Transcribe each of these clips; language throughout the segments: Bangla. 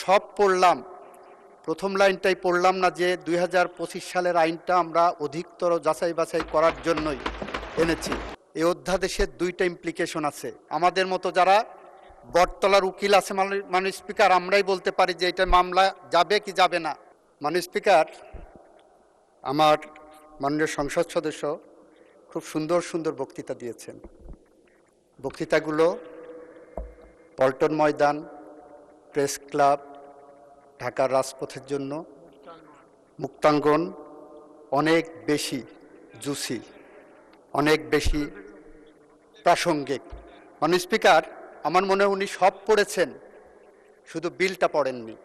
সব পড়লাম, প্রথম লাইনটাই পড়লাম না যে 2025 সালের আইনটা আমরা অধিকতর যাচাই বাছাই করার জন্যই এনেছি। এই অধ্যাদেশের দুইটা ইমপ্লিকেশন আছে। আমাদের মতো যারা বটতলার উকিল আছে মাননীয় স্পিকার, আমরাই বলতে পারি যে এটা মামলা যাবে কি যাবে না। মাননীয় স্পিকার, আমার মাননীয় সংসদ সদস্য খুব সুন্দর সুন্দর বক্তৃতা দিয়েছেন। বক্তৃতাগুলো পল্টন ময়দান, প্রেস ক্লাব, ঢাকার রাজপথের জন্য, মুক্তাঙ্গন অনেক বেশি জুসি, অনেক বেশি প্রাসঙ্গিক। মাননীয় স্পিকার, আমার মনে হয় উনি সব পড়েছেন, শুধু বিলটা পড়েননি।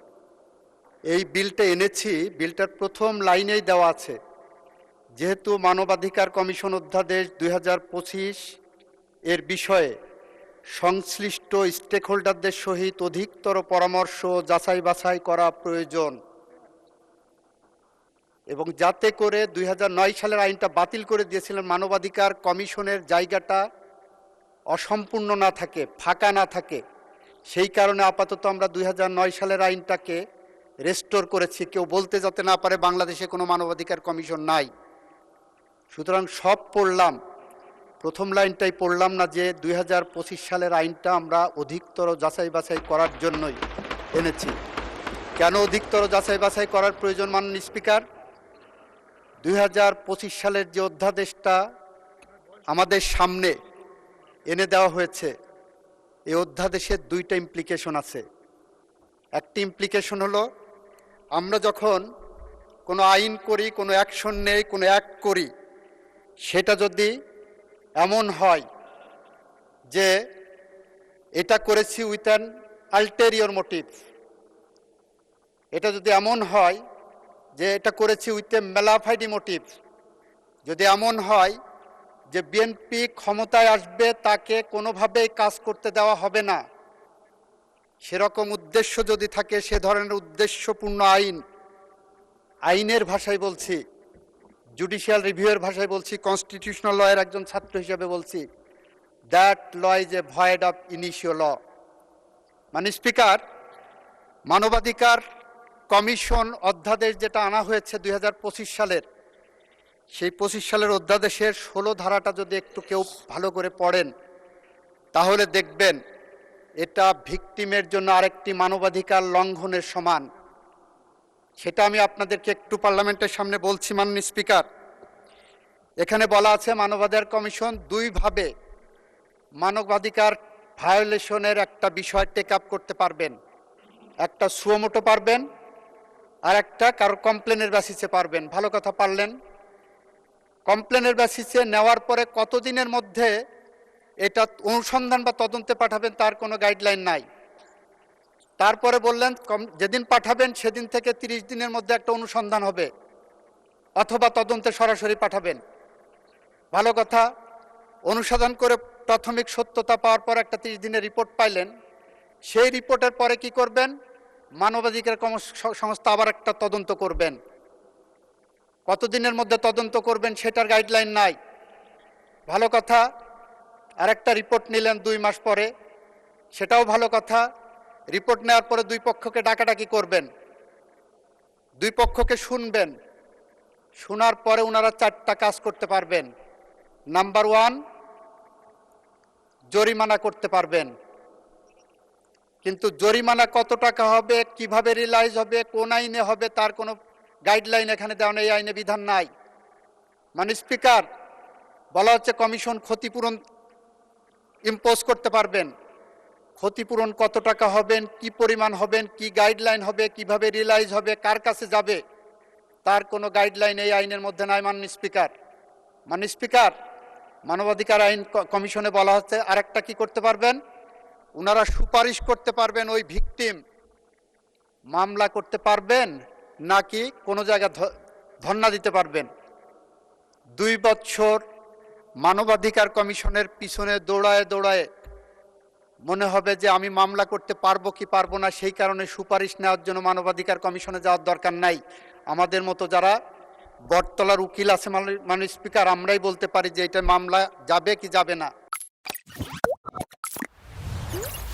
এই বিলটা এনেছি, বিলটার প্রথম লাইনেই দেওয়া আছে, যেহেতু মানবাধিকার কমিশন অধ্যাদেশ 2025 এর বিষয়ে সংশ্লিষ্ট স্টেক হোল্ডারদের সহিত অধিকতর পরামর্শ যাচাই বাছাই করা প্রয়োজন, এবং যাতে করে 2009 সালের আইনটা বাতিল করে দিয়েছিলেন, মানবাধিকার কমিশনের জায়গাটা অসম্পূর্ণ না থাকে, ফাঁকা না থাকে, সেই কারণে আপাতত আমরা 2009 সালের আইনটাকে রেস্টোর করেছি, কেউ বলতে যাতে না পারে বাংলাদেশে কোনো মানবাধিকার কমিশন নাই। সুতরাং সব পড়লাম, প্রথম লাইনটাই পড়লাম না যে 2025 সালের আইনটা আমরা অধিকতর যাচাই বাছাই করার জন্যই এনেছি। কেন অধিকতর যাচাই বাছাই করার প্রয়োজন মাননীয় স্পিকার? 2025 সালের যে অধ্যাদেশটা আমাদের সামনে এনে দেওয়া হয়েছে, এই অধ্যাদেশের দুইটা ইমপ্লিকেশন আছে। একটি ইমপ্লিকেশন হলো, আমরা যখন কোনো আইন করি, কোনো অ্যাকশন নেই, কোনো অ্যাক্ট করি, সেটা যদি এমন হয় যে এটা করেছি উইথ অ্যান আলটেরিয়র মোটিভ, এটা যদি এমন হয় যে এটা করেছি উইথ এ ম্যালাফাইডি মোটিভ, যদি এমন হয় যে বিএনপি ক্ষমতায় আসবে, তাকে কোনোভাবেই কাজ করতে দেওয়া হবে না, সেরকম উদ্দেশ্য যদি থাকে, সে ধরনের উদ্দেশ্যপূর্ণ আইন, আইনের ভাষায় বলছি, জুডিশিয়াল রিভিউয়ের ভাষায় বলছি, কনস্টিটিউশনাল লয়ের একজন ছাত্র হিসেবে বলছি, that law is a void of initial law. মানে স্পিকার, মানবাধিকার কমিশন অধ্যাদেশ যেটা আনা হয়েছে 2025 সালের, সেই 25 সালের অধ্যাদেশের 16 ধারাটা যদি একটু কেউ ভালো করে পড়েন, তাহলে দেখবেন এটা ভিকটিমের জন্য আরেকটি মানবাধিকার লঙ্ঘনের সমান। সেটা আমি আপনাদেরকে একটু পার্লামেন্টের সামনে বলছি মাননীয় স্পিকার। এখানে বলা আছে, মানবাধিকার কমিশন দুইভাবে মানবাধিকার ভায়োলেশনের একটা বিষয় টেক আপ করতে পারবেন। একটা সুমোটো পারবেন, আর একটা কারো কমপ্লেনের বেসিসে পারবেন। ভালো কথা পারলেন। কমপ্লেনের বেসিসে নেওয়ার পরে কতদিনের মধ্যে এটা অনুসন্ধান বা তদন্তে পাঠাবেন তার কোনো গাইডলাইন নাই। তারপরে বললেন যেদিন পাঠাবেন সেদিন থেকে 30 দিনের মধ্যে একটা অনুসন্ধান হবে, অথবা তদন্তে সরাসরি পাঠাবেন। ভালো কথা, অনুসন্ধান করে প্রাথমিক সত্যতা পাওয়ার পর একটা 30 দিনের রিপোর্ট পাইলেন, সেই রিপোর্টের পরে কি করবেন? মানবাধিকার সংস্থা আবার একটা তদন্ত করবেন। কতদিনের মধ্যে তদন্ত করবেন সেটার গাইডলাইন নাই। ভালো কথা, আরেকটা রিপোর্ট নিলেন 2 মাস পরে, সেটাও ভালো কথা। রিপোর্ট নেওয়ার পরে দুই পক্ষকে ডাকাডাকি করবেন, দুই পক্ষকে শুনবেন, শোনার পরে ওনারা 4টা কাজ করতে পারবেন। নাম্বার 1, জরিমানা করতে পারবেন। কিন্তু জরিমানা কত টাকা হবে, কিভাবে রিলাইজ হবে, কোন আইনে হবে, তার কোনো গাইডলাইন এখানে দেওয়া নেই, আইনে বিধান নাই। মানে স্পিকার, বলা হচ্ছে কমিশন ক্ষতিপূরণ ইম্পোজ করতে পারবেন। ক্ষতিপূরণ কত টাকা হবেন, কি পরিমাণ হবেন, কি গাইডলাইন হবে, কিভাবে রিলাইজ হবে, কার কাছে যাবে, তার কোনো গাইডলাইন এই আইনের মধ্যে নাই মাননীয় স্পিকার। মাননীয় স্পিকার, মানবাধিকার আইন কমিশনে বলা হচ্ছে আরেকটা কি করতে পারবেন, ওনারা সুপারিশ করতে পারবেন ওই ভিকটিম মামলা করতে পারবেন নাকি কোনো জায়গায় ধর্ণা দিতে পারবেন। 2 বছর মানবাধিকার কমিশনের পিছনে দৌড়ায় দৌড়ায় মনে হবে যে আমি মামলা করতে পারবো কি পারবো না, সেই কারণে সুপারিশ নেওয়ার জন্য মানবাধিকার কমিশনে যাওয়ার দরকার নাই। আমাদের মতো যারা বটতলার উকিল আছে মাননীয় স্পিকার, আমরাই বলতে পারি যে এটা মামলা যাবে কি যাবে না।